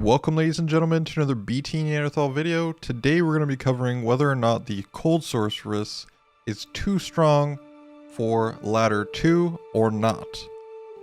Welcome ladies and gentlemen to another BTNeanderthal video. Today we're going to be covering whether or not the Cold Sorceress is too strong for Ladder 2 or not.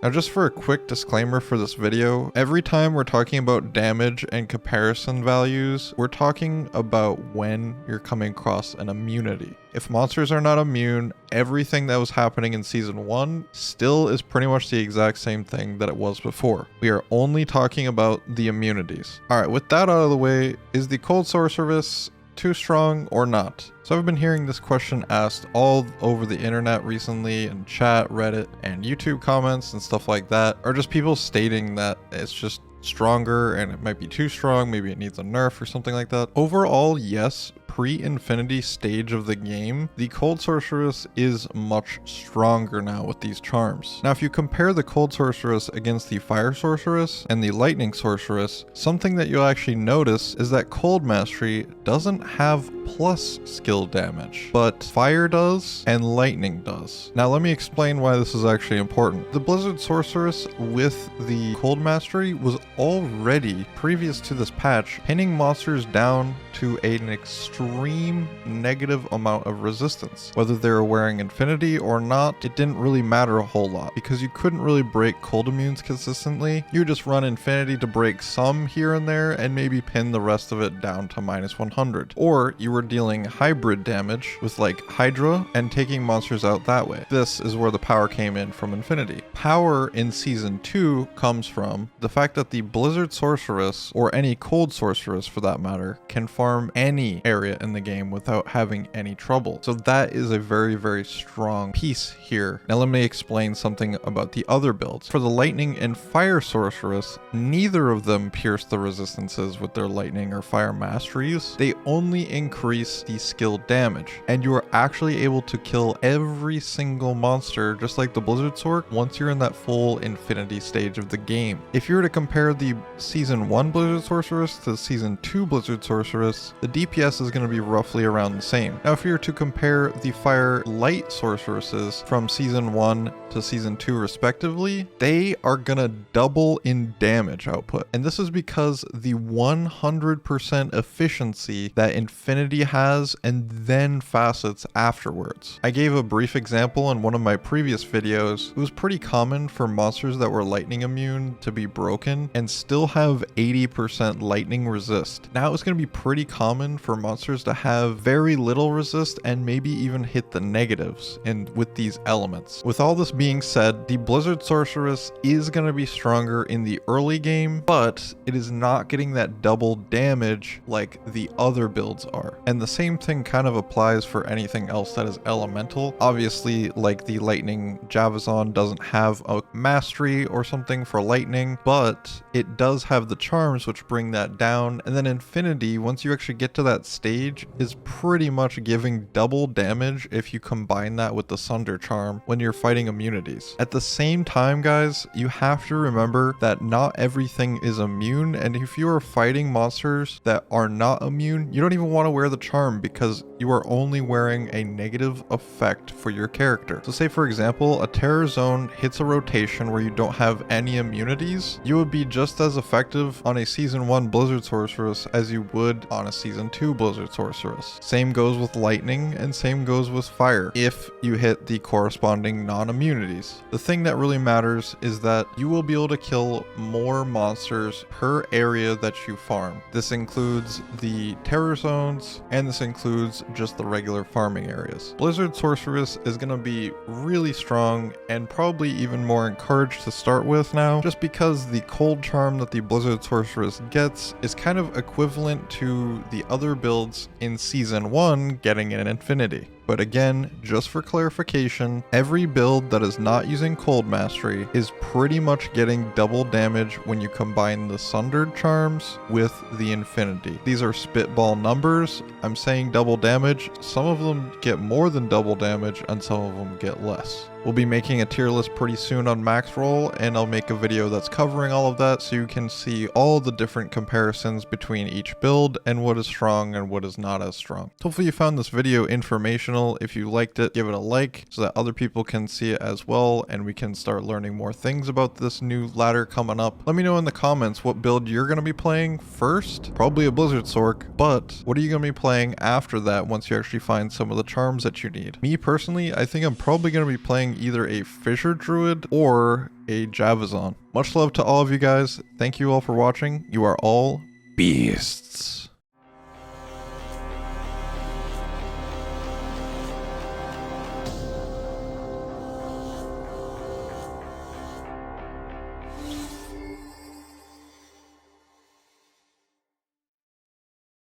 Now just for a quick disclaimer for this video, every time we're talking about damage and comparison values, we're talking about when you're coming across an immunity. If monsters are not immune, everything that was happening in Season 1 still is pretty much the exact same thing that it was before. We are only talking about the immunities. Alright, with that out of the way, is the Cold Sorceress too strong or not? So I've been hearing this question asked all over the internet recently, in chat, Reddit, and YouTube comments and stuff like that, or just people stating that it's just stronger and it might be too strong, maybe it needs a nerf or something like that. Overall, yes, pre-infinity stage of the game, the Cold Sorceress is much stronger now with these charms. Now, if you compare the Cold Sorceress against the Fire Sorceress and the Lightning Sorceress, something that you'll actually notice is that Cold Mastery doesn't have plus skill damage, but Fire does and Lightning does. Now, let me explain why this is actually important. The Blizzard Sorceress with the Cold Mastery was already, previous to this patch, pinning monsters down to an extreme negative amount of resistance. Whether they were wearing Infinity or not, it didn't really matter a whole lot because you couldn't really break cold immunes consistently. You just run Infinity to break some here and there and maybe pin the rest of it down to minus 100. Or you were dealing hybrid damage with like Hydra and taking monsters out that way. This is where the power came in from Infinity. Power in Season 2 comes from the fact that the Blizzard Sorceress, or any Cold Sorceress for that matter, can farm any area in the game without having any trouble. So that is a very, very strong piece here. Now let me explain something about the other builds. For the Lightning and Fire Sorceress, neither of them pierce the resistances with their Lightning or Fire masteries. They only increase the skill damage, and you are actually able to kill every single monster just like the Blizzard Sword once you're in that full Infinity stage of the game. If you were to compare the Season 1 Blizzard Sorceress to Season 2 Blizzard Sorceress, the DPS is going to be roughly around the same. Now if you were to compare the Fire Light Sorceresses from Season 1 to Season 2 respectively, they are going to double in damage output. And this is because the 100% efficiency that Infinity has and then facets afterwards. I gave a brief example in one of my previous videos. It was pretty common for monsters that were lightning immune to be broken and still have 80% lightning resist. Now it's going to be pretty common for monsters to have very little resist and maybe even hit the negatives and with these elements. With all this being said, the Blizzard Sorceress is going to be stronger in the early game, but it is not getting that double damage like the other builds are. And the same thing kind of applies for anything else that is elemental. Obviously, like the Lightning Javazon doesn't have a mastery or something for lightning, but it does have the charms which bring that down. And then Infinity, once you actually get to that stage, is pretty much giving double damage if you combine that with the Sunder charm when you're fighting immunities. At the same time, guys, you have to remember that not everything is immune, and if you are fighting monsters that are not immune, you don't even want to wear the charm because you are only wearing a negative effect for your character. So say for example, a Terror Zone hits a rotation where you don't have any immunities, you would be just as effective on a Season 1 Blizzard Sorceress as you would on a Season 2 Blizzard Sorceress. Same goes with Lightning and same goes with Fire if you hit the corresponding non-immunities. The thing that really matters is that you will be able to kill more monsters per area that you farm. This includes the Terror Zones and this includes just the regular farming areas. Blizzard Sorceress is going to be really strong and probably even more encouraged to start with now, just because the cold charm that the Blizzard Sorceress gets is kind of equivalent to the other builds in Season 1 getting an Infinity. But again, just for clarification, every build that is not using Cold Mastery is pretty much getting double damage when you combine the Sundered charms with the Infinity. These are spitball numbers. I'm saying double damage. Some of them get more than double damage and some of them get less. We'll be making a tier list pretty soon on max roll, and I'll make a video that's covering all of that so you can see all the different comparisons between each build and what is strong and what is not as strong. Hopefully you found this video informational. If you liked it, give it a like so that other people can see it as well and we can start learning more things about this new ladder coming up. Let me know in the comments what build you're going to be playing first. Probably a Blizzard Sork, but what are you going to be playing after that once you actually find some of the charms that you need? Me personally, I think I'm probably going to be playing either a Fissure Druid or a Javazon. Much love to all of you guys. Thank you all for watching. You are all beasts.